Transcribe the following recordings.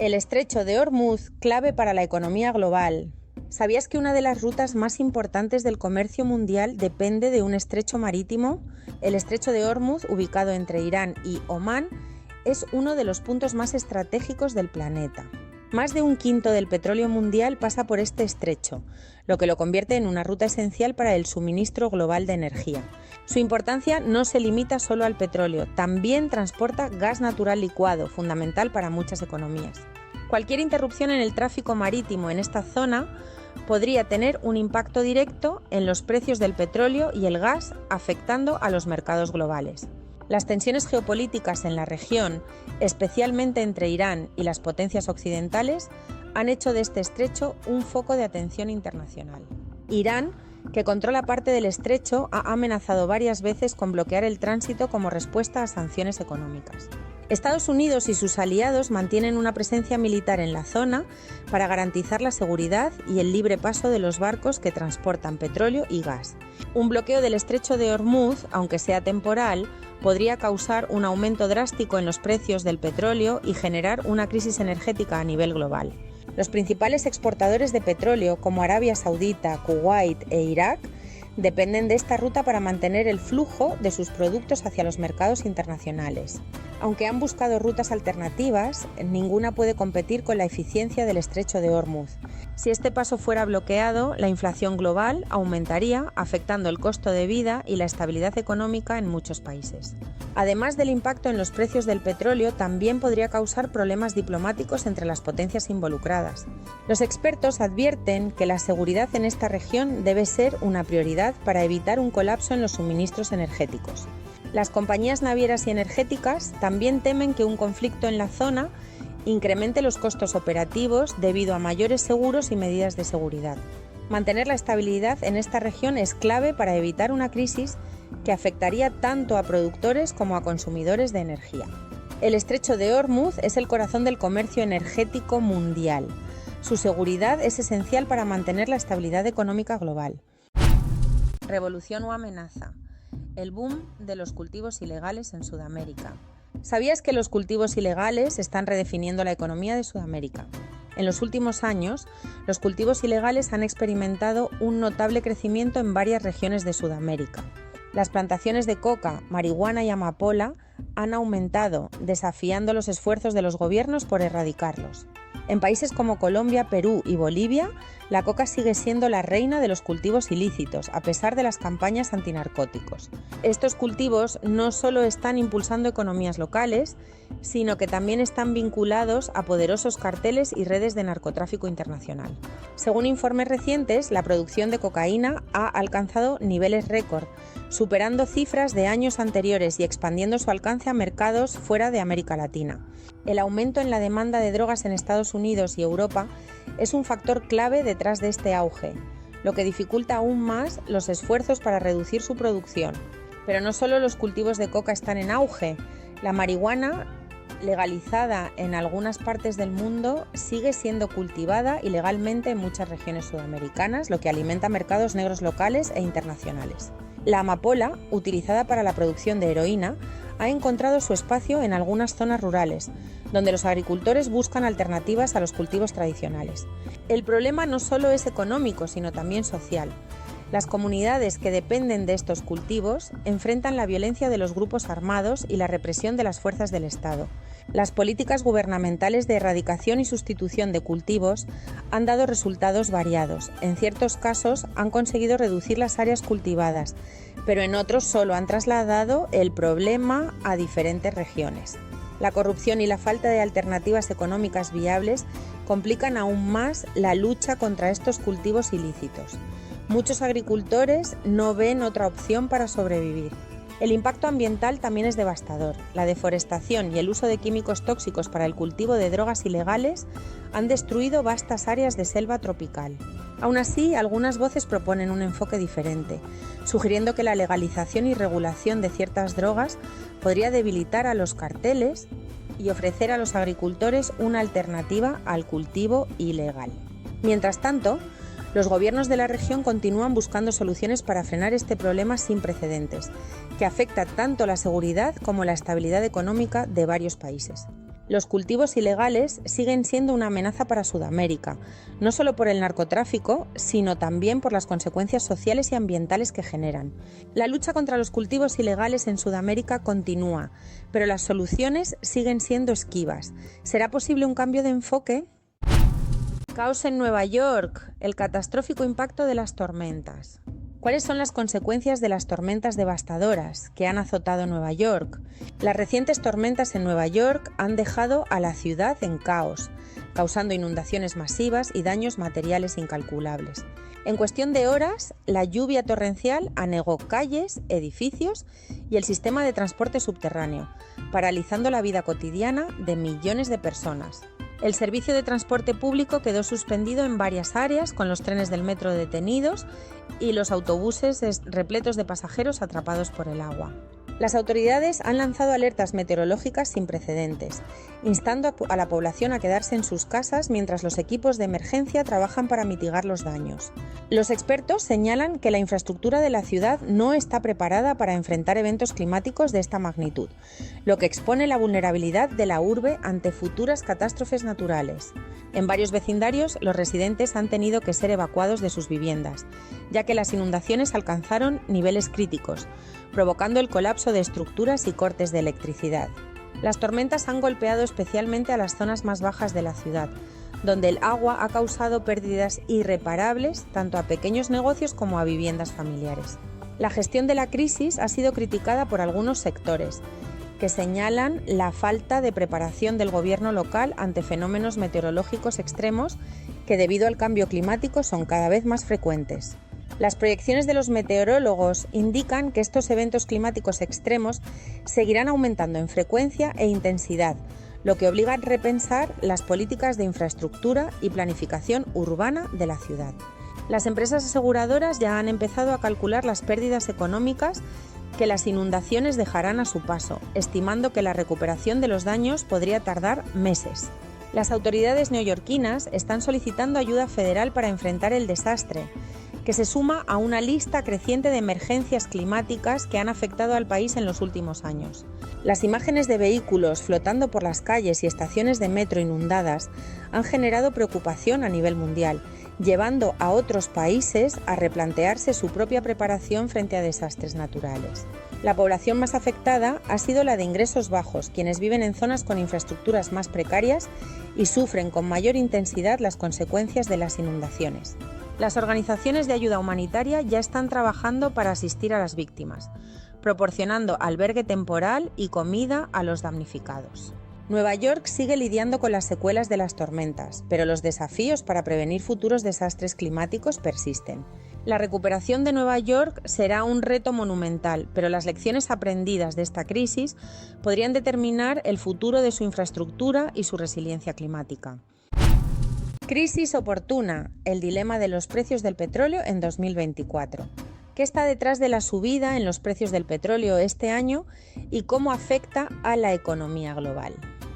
El estrecho de Hormuz, clave para la economía global. ¿Sabías que una de las rutas más importantes del comercio mundial depende de un estrecho marítimo? El estrecho de Hormuz, ubicado entre Irán y Omán, es uno de los puntos más estratégicos del planeta. Más de un quinto del petróleo mundial pasa por este estrecho, lo que lo convierte en una ruta esencial para el suministro global de energía. Su importancia no se limita solo al petróleo, también transporta gas natural licuado, fundamental para muchas economías. Cualquier interrupción en el tráfico marítimo en esta zona podría tener un impacto directo en los precios del petróleo y el gas, afectando a los mercados globales. Las tensiones geopolíticas en la región, especialmente entre Irán y las potencias occidentales, han hecho de este estrecho un foco de atención internacional. Irán, que controla parte del estrecho, ha amenazado varias veces con bloquear el tránsito como respuesta a sanciones económicas. Estados Unidos y sus aliados mantienen una presencia militar en la zona para garantizar la seguridad y el libre paso de los barcos que transportan petróleo y gas. Un bloqueo del estrecho de Hormuz, aunque sea temporal, podría causar un aumento drástico en los precios del petróleo y generar una crisis energética a nivel global. Los principales exportadores de petróleo, como Arabia Saudita, Kuwait e Irak, dependen de esta ruta para mantener el flujo de sus productos hacia los mercados internacionales. Aunque han buscado rutas alternativas, ninguna puede competir con la eficiencia del estrecho de Hormuz. Si este paso fuera bloqueado, la inflación global aumentaría, afectando el costo de vida y la estabilidad económica en muchos países. Además del impacto en los precios del petróleo, también podría causar problemas diplomáticos entre las potencias involucradas. Los expertos advierten que la seguridad en esta región debe ser una prioridad para evitar un colapso en los suministros energéticos. Las compañías navieras y energéticas también temen que un conflicto en la zona incremente los costos operativos debido a mayores seguros y medidas de seguridad. Mantener la estabilidad en esta región es clave para evitar una crisis que afectaría tanto a productores como a consumidores de energía. El estrecho de Hormuz es el corazón del comercio energético mundial. Su seguridad es esencial para mantener la estabilidad económica global. Revolución o amenaza. El boom de los cultivos ilegales en Sudamérica. ¿Sabías que los cultivos ilegales están redefiniendo la economía de Sudamérica? En los últimos años, los cultivos ilegales han experimentado un notable crecimiento en varias regiones de Sudamérica. Las plantaciones de coca, marihuana y amapola han aumentado, desafiando los esfuerzos de los gobiernos por erradicarlos. En países como Colombia, Perú y Bolivia, la coca sigue siendo la reina de los cultivos ilícitos, a pesar de las campañas antinarcóticos. Estos cultivos no solo están impulsando economías locales, sino que también están vinculados a poderosos carteles y redes de narcotráfico internacional. Según informes recientes, la producción de cocaína ha alcanzado niveles récord, superando cifras de años anteriores y expandiendo su alcance a mercados fuera de América Latina. El aumento en la demanda de drogas en Estados Unidos y Europa es un factor clave detrás de este auge, lo que dificulta aún más los esfuerzos para reducir su producción. Pero no solo los cultivos de coca están en auge, la marihuana, legalizada en algunas partes del mundo, sigue siendo cultivada ilegalmente en muchas regiones sudamericanas, lo que alimenta mercados negros locales e internacionales. La amapola, utilizada para la producción de heroína, ha encontrado su espacio en algunas zonas rurales, donde los agricultores buscan alternativas a los cultivos tradicionales. El problema no solo es económico, sino también social. Las comunidades que dependen de estos cultivos enfrentan la violencia de los grupos armados y la represión de las fuerzas del Estado. Las políticas gubernamentales de erradicación y sustitución de cultivos han dado resultados variados. En ciertos casos han conseguido reducir las áreas cultivadas, pero en otros solo han trasladado el problema a diferentes regiones. La corrupción y la falta de alternativas económicas viables complican aún más la lucha contra estos cultivos ilícitos. Muchos agricultores no ven otra opción para sobrevivir. El impacto ambiental también es devastador. La deforestación y el uso de químicos tóxicos para el cultivo de drogas ilegales han destruido vastas áreas de selva tropical. Aún así, algunas voces proponen un enfoque diferente, sugiriendo que la legalización y regulación de ciertas drogas podría debilitar a los carteles y ofrecer a los agricultores una alternativa al cultivo ilegal. Mientras tanto, los gobiernos de la región continúan buscando soluciones para frenar este problema sin precedentes, que afecta tanto la seguridad como la estabilidad económica de varios países. Los cultivos ilegales siguen siendo una amenaza para Sudamérica, no solo por el narcotráfico, sino también por las consecuencias sociales y ambientales que generan. La lucha contra los cultivos ilegales en Sudamérica continúa, pero las soluciones siguen siendo esquivas. ¿Será posible un cambio de enfoque? Caos en Nueva York, el catastrófico impacto de las tormentas. ¿Cuáles son las consecuencias de las tormentas devastadoras que han azotado Nueva York? Las recientes tormentas en Nueva York han dejado a la ciudad en caos, causando inundaciones masivas y daños materiales incalculables. En cuestión de horas, la lluvia torrencial anegó calles, edificios y el sistema de transporte subterráneo, paralizando la vida cotidiana de millones de personas. El servicio de transporte público quedó suspendido en varias áreas, con los trenes del metro detenidos y los autobuses repletos de pasajeros atrapados por el agua. Las autoridades han lanzado alertas meteorológicas sin precedentes, instando a la población a quedarse en sus casas mientras los equipos de emergencia trabajan para mitigar los daños. Los expertos señalan que la infraestructura de la ciudad no está preparada para enfrentar eventos climáticos de esta magnitud, lo que expone la vulnerabilidad de la urbe ante futuras catástrofes naturales. En varios vecindarios, los residentes han tenido que ser evacuados de sus viviendas, ya que las inundaciones alcanzaron niveles críticos, provocando el colapso de estructuras y cortes de electricidad. Las tormentas han golpeado especialmente a las zonas más bajas de la ciudad, donde el agua ha causado pérdidas irreparables tanto a pequeños negocios como a viviendas familiares. La gestión de la crisis ha sido criticada por algunos sectores, que señalan la falta de preparación del gobierno local ante fenómenos meteorológicos extremos que, debido al cambio climático, son cada vez más frecuentes. Las proyecciones de los meteorólogos indican que estos eventos climáticos extremos seguirán aumentando en frecuencia e intensidad, lo que obliga a repensar las políticas de infraestructura y planificación urbana de la ciudad. Las empresas aseguradoras ya han empezado a calcular las pérdidas económicas que las inundaciones dejarán a su paso, estimando que la recuperación de los daños podría tardar meses. Las autoridades neoyorquinas están solicitando ayuda federal para enfrentar el desastre, que se suma a una lista creciente de emergencias climáticas que han afectado al país en los últimos años. Las imágenes de vehículos flotando por las calles y estaciones de metro inundadas han generado preocupación a nivel mundial, llevando a otros países a replantearse su propia preparación frente a desastres naturales. La población más afectada ha sido la de ingresos bajos, quienes viven en zonas con infraestructuras más precarias y sufren con mayor intensidad las consecuencias de las inundaciones. Las organizaciones de ayuda humanitaria ya están trabajando para asistir a las víctimas, proporcionando albergue temporal y comida a los damnificados. Nueva York sigue lidiando con las secuelas de las tormentas, pero los desafíos para prevenir futuros desastres climáticos persisten. La recuperación de Nueva York será un reto monumental, pero las lecciones aprendidas de esta crisis podrían determinar el futuro de su infraestructura y su resiliencia climática. Crisis oportuna, el dilema de los precios del petróleo en 2024. ¿Qué está detrás de la subida en los precios del petróleo este año y cómo afecta a la economía global?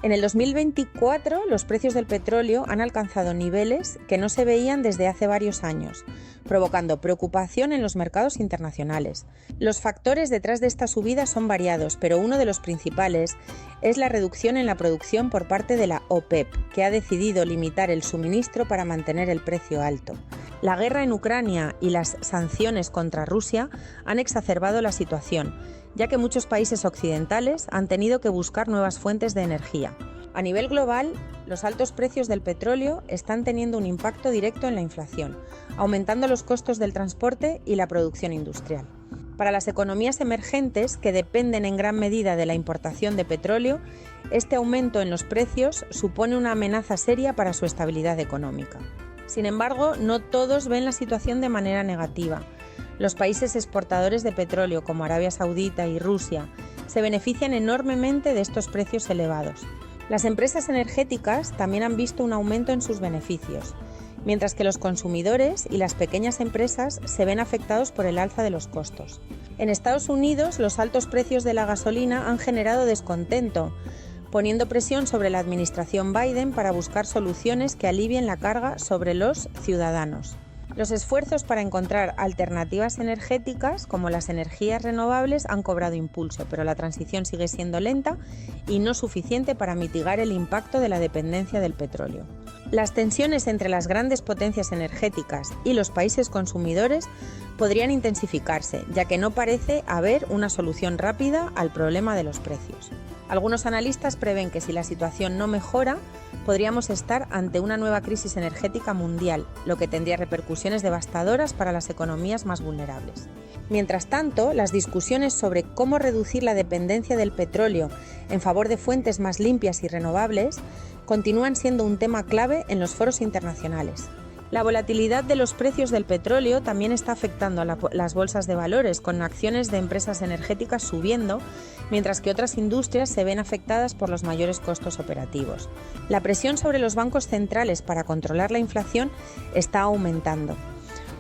En el 2024, los precios del petróleo han alcanzado niveles que no se veían desde hace varios años, provocando preocupación en los mercados internacionales. Los factores detrás de esta subida son variados, pero uno de los principales es la reducción en la producción por parte de la OPEP, que ha decidido limitar el suministro para mantener el precio alto. La guerra en Ucrania y las sanciones contra Rusia han exacerbado la situación, ya que muchos países occidentales han tenido que buscar nuevas fuentes de energía. A nivel global, los altos precios del petróleo están teniendo un impacto directo en la inflación, aumentando los costos del transporte y la producción industrial. Para las economías emergentes, que dependen en gran medida de la importación de petróleo, este aumento en los precios supone una amenaza seria para su estabilidad económica. Sin embargo, no todos ven la situación de manera negativa. Los países exportadores de petróleo, como Arabia Saudita y Rusia, se benefician enormemente de estos precios elevados. Las empresas energéticas también han visto un aumento en sus beneficios, mientras que los consumidores y las pequeñas empresas se ven afectados por el alza de los costos. En Estados Unidos, los altos precios de la gasolina han generado descontento, poniendo presión sobre la administración Biden para buscar soluciones que alivien la carga sobre los ciudadanos. Los esfuerzos para encontrar alternativas energéticas, como las energías renovables, han cobrado impulso, pero la transición sigue siendo lenta y no suficiente para mitigar el impacto de la dependencia del petróleo. Las tensiones entre las grandes potencias energéticas y los países consumidores podrían intensificarse, ya que no parece haber una solución rápida al problema de los precios. Algunos analistas prevén que si la situación no mejora, podríamos estar ante una nueva crisis energética mundial, lo que tendría repercusiones devastadoras para las economías más vulnerables. Mientras tanto, las discusiones sobre cómo reducir la dependencia del petróleo en favor de fuentes más limpias y renovables continúan siendo un tema clave en los foros internacionales. La volatilidad de los precios del petróleo también está afectando a las bolsas de valores, con acciones de empresas energéticas subiendo, mientras que otras industrias se ven afectadas por los mayores costos operativos. La presión sobre los bancos centrales para controlar la inflación está aumentando,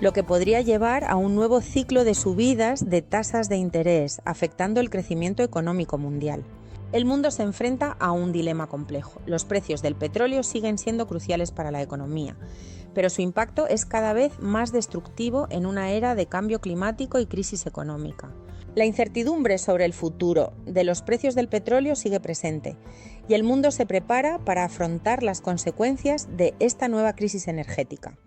lo que podría llevar a un nuevo ciclo de subidas de tasas de interés, afectando el crecimiento económico mundial. El mundo se enfrenta a un dilema complejo. Los precios del petróleo siguen siendo cruciales para la economía, pero su impacto es cada vez más destructivo en una era de cambio climático y crisis económica. La incertidumbre sobre el futuro de los precios del petróleo sigue presente, y el mundo se prepara para afrontar las consecuencias de esta nueva crisis energética.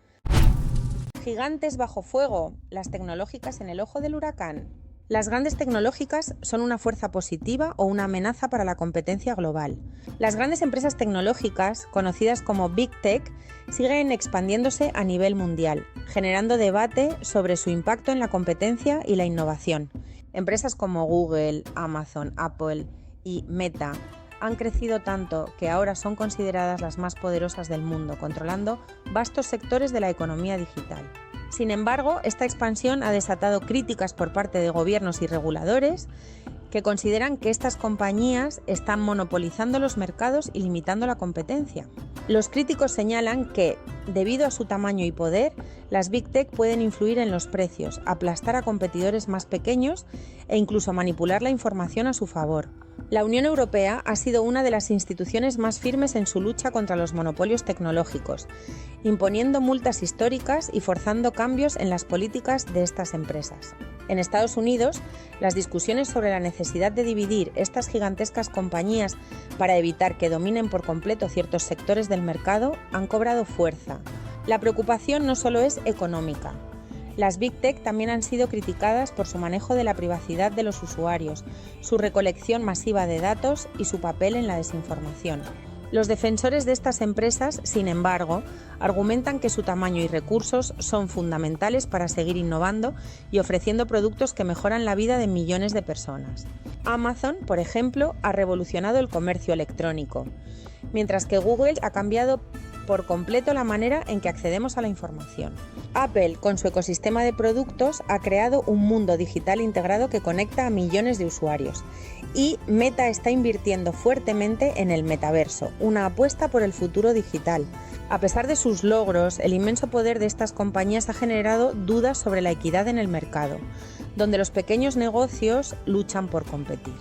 Gigantes bajo fuego, las tecnológicas en el ojo del huracán. Las grandes tecnológicas son una fuerza positiva o una amenaza para la competencia global. Las grandes empresas tecnológicas, conocidas como Big Tech, siguen expandiéndose a nivel mundial, generando debate sobre su impacto en la competencia y la innovación. Empresas como Google, Amazon, Apple y Meta han crecido tanto que ahora son consideradas las más poderosas del mundo, controlando vastos sectores de la economía digital. Sin embargo, esta expansión ha desatado críticas por parte de gobiernos y reguladores que consideran que estas compañías están monopolizando los mercados y limitando la competencia. Los críticos señalan que, debido a su tamaño y poder, las Big Tech pueden influir en los precios, aplastar a competidores más pequeños e incluso manipular la información a su favor. La Unión Europea ha sido una de las instituciones más firmes en su lucha contra los monopolios tecnológicos, imponiendo multas históricas y forzando cambios en las políticas de estas empresas. En Estados Unidos, las discusiones sobre la necesidad de dividir estas gigantescas compañías para evitar que dominen por completo ciertos sectores del mercado han cobrado fuerza. La preocupación no solo es económica. Las Big Tech también han sido criticadas por su manejo de la privacidad de los usuarios, su recolección masiva de datos y su papel en la desinformación. Los defensores de estas empresas, sin embargo, argumentan que su tamaño y recursos son fundamentales para seguir innovando y ofreciendo productos que mejoran la vida de millones de personas. Amazon, por ejemplo, ha revolucionado el comercio electrónico, mientras que Google ha cambiado por completo la manera en que accedemos a la información. Apple, con su ecosistema de productos, ha creado un mundo digital integrado que conecta a millones de usuarios. Y Meta está invirtiendo fuertemente en el metaverso, una apuesta por el futuro digital. A pesar de sus logros, el inmenso poder de estas compañías ha generado dudas sobre la equidad en el mercado, donde los pequeños negocios luchan por competir.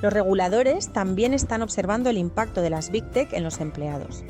Los reguladores también están observando el impacto de las Big Tech en los empleados.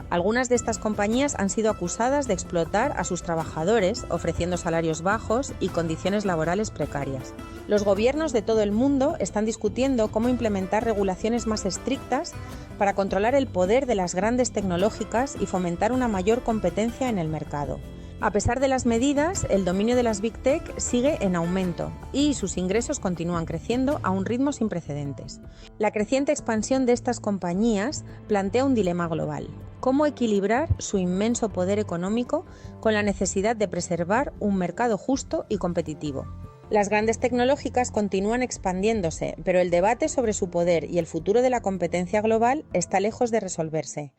Algunas de estas compañías han sido acusadas de explotar a sus trabajadores, ofreciendo salarios bajos y condiciones laborales precarias. Los gobiernos de todo el mundo están discutiendo cómo implementar regulaciones más estrictas para controlar el poder de las grandes tecnológicas y fomentar una mayor competencia en el mercado. A pesar de las medidas, el dominio de las Big Tech sigue en aumento y sus ingresos continúan creciendo a un ritmo sin precedentes. La creciente expansión de estas compañías plantea un dilema global: ¿cómo equilibrar su inmenso poder económico con la necesidad de preservar un mercado justo y competitivo? Las grandes tecnológicas continúan expandiéndose, pero el debate sobre su poder y el futuro de la competencia global está lejos de resolverse.